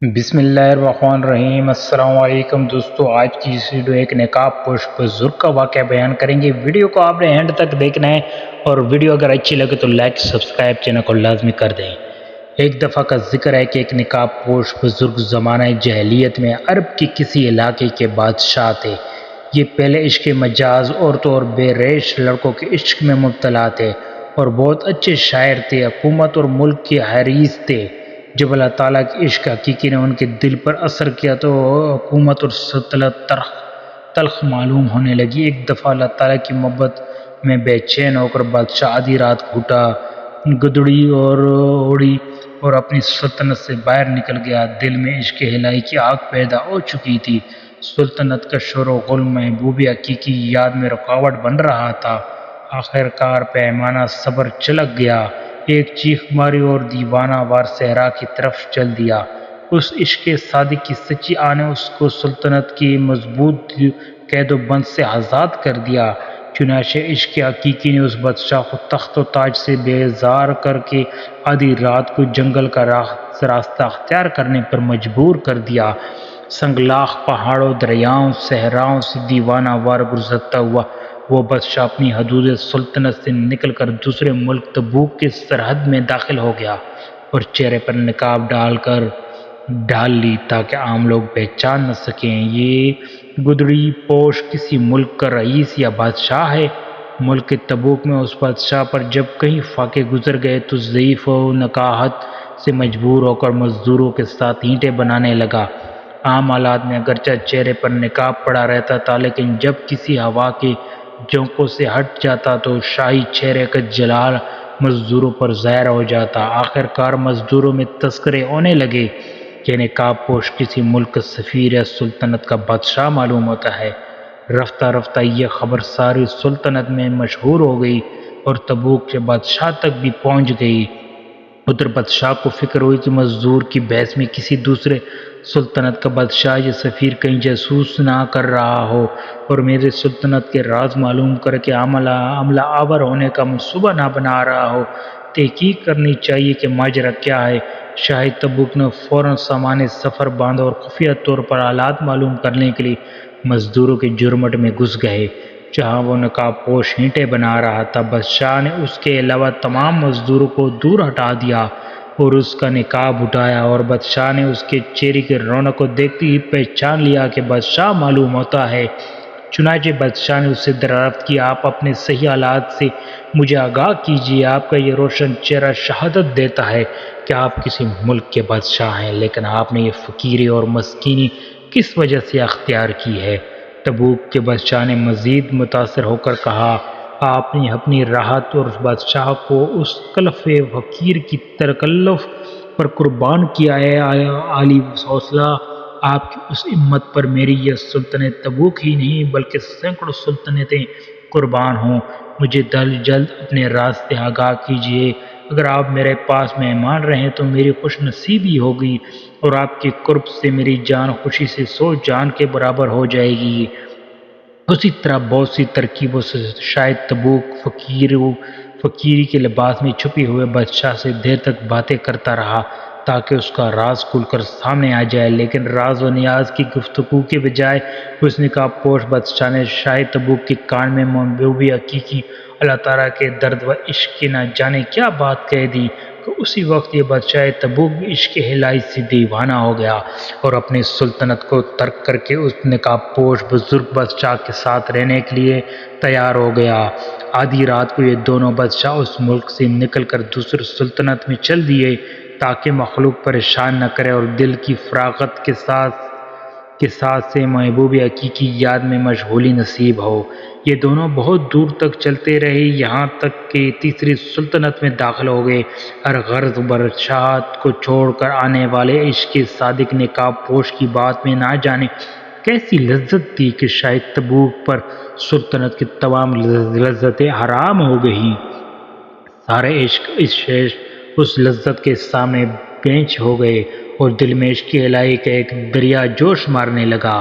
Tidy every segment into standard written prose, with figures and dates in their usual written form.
بسم اللہ الرحمن الرحیم۔ السلام علیکم دوستو، آج کی اس ویڈیو ایک نقاب پوش بزرگ کا واقعہ بیان کریں گے۔ ویڈیو کو آپ نے اینڈ تک دیکھنا ہے اور ویڈیو اگر اچھی لگے تو لائک سبسکرائب چینل کو لازمی کر دیں۔ ایک دفعہ کا ذکر ہے کہ ایک نقاب پوش بزرگ زمانہ جاہلیت میں عرب کے کسی علاقے کے بادشاہ تھے۔ یہ پہلے عشق مجاز عورتوں اور بے ریش لڑکوں کے عشق میں مبتلا تھے اور بہت اچھے شاعر تھے، حکومت اور ملک کے حریص تھے۔ جب اللہ تعالیٰ کے عشق حقیقی نے ان کے دل پر اثر کیا تو حکومت اور سلطنت تلخ معلوم ہونے لگی۔ ایک دفعہ اللہ تعالیٰ کی محبت میں بے چین ہو کر بادشاہ آدھی رات گھٹا گدڑی اور اڑی اور اپنی سلطنت سے باہر نکل گیا۔ دل میں عشق الہی کی آگ پیدا ہو چکی تھی۔ سلطنت کا شور و غل محبوب حقیقی کی یاد میں رکاوٹ بن رہا تھا۔ آخر کار پیمانہ صبر چلک گیا، ایک چیخ ماری اور دیوانہ وار صحرا کی طرف چل دیا۔ اس عشق صادق کی سچی آہ نے اس کو سلطنت کی مضبوط قید و بند سے آزاد کر دیا۔ چنانچہ عشق حقیقی نے اس بادشاہ کو تخت و تاج سے بیزار کر کے آدھی رات کو جنگل کا راستہ اختیار کرنے پر مجبور کر دیا۔ سنگلاخ پہاڑوں، دریاؤں، صحراؤں سے دیوانہ وار گزرتا ہوا وہ بادشاہ اپنی حدود سلطنت سے نکل کر دوسرے ملک تبوک کے سرحد میں داخل ہو گیا اور چہرے پر نقاب ڈال لی تاکہ عام لوگ پہچان نہ سکیں یہ گدڑی پوش کسی ملک کا رئیس یا بادشاہ ہے۔ ملک تبوک میں اس بادشاہ پر جب کئی فاقے گزر گئے تو ضعیف و نکاہت سے مجبور ہو کر مزدوروں کے ساتھ اینٹیں بنانے لگا۔ عام حالات میں اگرچہ چہرے پر نقاب پڑا رہتا تھا، لیکن جب کسی ہوا کے جھونکوں سے ہٹ جاتا تو شاہی چہرے کا جلال مزدوروں پر ظاہر ہو جاتا۔ آخر کار مزدوروں میں تذکرے ہونے لگے کہ نقاب پوش کسی ملک کا سفیر یا سلطنت کا بادشاہ معلوم ہوتا ہے۔ رفتہ رفتہ یہ خبر ساری سلطنت میں مشہور ہو گئی اور تبوک کے بادشاہ تک بھی پہنچ گئی۔ ادھر بادشاہ کو فکر ہوئی کہ مزدور کی بحث میں کسی دوسرے سلطنت کا بادشاہ یا سفیر کہیں جاسوس نہ کر رہا ہو اور میرے سلطنت کے راز معلوم کر کے عملہ آور ہونے کا منصوبہ نہ بنا رہا ہو۔ تحقیق کرنی چاہیے کہ ماجرا کیا ہے۔ شاہی تبوک نے فوراً سامان سفر باندھا اور خفیہ طور پر حالات معلوم کرنے کے لیے مزدوروں کے جرمٹ میں گھس گئے۔ جہاں وہ نقاب پوش اینٹیں بنا رہا تھا، بادشاہ نے اس کے علاوہ تمام مزدوروں کو دور ہٹا دیا اور اس کا نقاب اٹھایا، اور بادشاہ نے اس کے چہرے کی رونق کو دیکھتے ہی پہچان لیا کہ بادشاہ معلوم ہوتا ہے۔ چنانچہ بادشاہ نے اس سے دریافت کی، آپ اپنے صحیح حالات سے مجھے آگاہ کیجیے۔ آپ کا یہ روشن چہرہ شہادت دیتا ہے کہ آپ کسی ملک کے بادشاہ ہیں، لیکن آپ نے یہ فقیری اور مسکینی کس وجہ سے اختیار کی ہے؟ تبوک کے بادشاہ نے مزید متاثر ہو کر کہا، آپ نے اپنی راحت اور بادشاہ کو اس کلف فقیر کی تکلف پر قربان کیا ہے۔ عالی حوصلہ آپ کی اس ہمت پر میری یہ سلطنت تبوک ہی نہیں بلکہ سینکڑوں سلطنتیں قربان ہوں۔ مجھے جلد اپنے راز سے آگاہ کیجیے۔ اگر آپ میرے پاس مہمان رہیں تو میری خوش نصیبی ہوگی اور آپ کے قرب سے میری جان خوشی سے 100 جان کے برابر ہو جائے گی۔ اسی طرح بہت سی ترکیبوں سے شاید تبوک فقیری کے لباس میں چھپے ہوئے بادشاہ سے دیر تک باتیں کرتا رہا تاکہ اس کا راز کھل کر سامنے آ جائے، لیکن راز و نیاز کی گفتگو کے بجائے اس نقاب پوش بادشاہ نے شاہی تبوک کے کان میں محبوب حقیقی اللہ تعالیٰ کے درد و عشق کی نہ جانے کیا بات کہہ دی کہ اسی وقت یہ بادشاہ تبوک بھی عشق الہی سے دیوانہ ہو گیا اور اپنی سلطنت کو ترک کر کے اس نقاب پوش بزرگ بادشاہ کے ساتھ رہنے کے لیے تیار ہو گیا۔ آدھی رات کو یہ دونوں بادشاہ اس ملک سے نکل کر دوسری سلطنت میں چل دیے تاکہ مخلوق پریشان نہ کرے اور دل کی فراغت کے ساتھ سے محبوب حقیقی کی یاد میں مشغولی نصیب ہو۔ یہ دونوں بہت دور تک چلتے رہے، یہاں تک کہ تیسری سلطنت میں داخل ہو گئے۔ ہر غرض بادشاہت کو چھوڑ کر آنے والے عشق صادق نقاب پوش کی بات میں نہ جانے کیسی لذت تھی کہ شاید تبوک پر سلطنت کی تمام لذتیں حرام ہو گئیں۔ سارے عشق اس لذت کے سامنے بینچ ہو گئے اور دل میں عشق الہی کا ایک دریا جوش مارنے لگا۔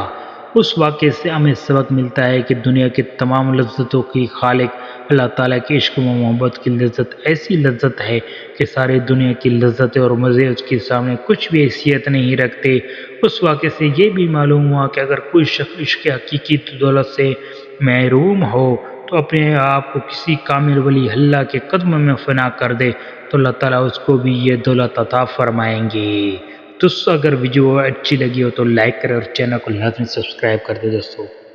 اس واقعے سے ہمیں سبق ملتا ہے کہ دنیا کی تمام لذتوں کی خالق اللہ تعالیٰ کے عشق و محبت کی لذت ایسی لذت ہے کہ ساری دنیا کی لذتیں اور مزے اس کے سامنے کچھ بھی حیثیت نہیں رکھتے۔ اس واقعے سے یہ بھی معلوم ہوا کہ اگر کوئی شخص عشق حقیقی دولت سے محروم ہو تو اپنے آپ کو کسی کامل ولی اللہ کے قدم میں فنا کر دے تو اللہ تعالیٰ اس کو بھی یہ دولت عطا فرمائیں گے۔ دوستو اگر ویڈیو اچھی لگی ہو تو لائک کریں اور چینل کو لازمی سبسکرائب کر دیں دوستو۔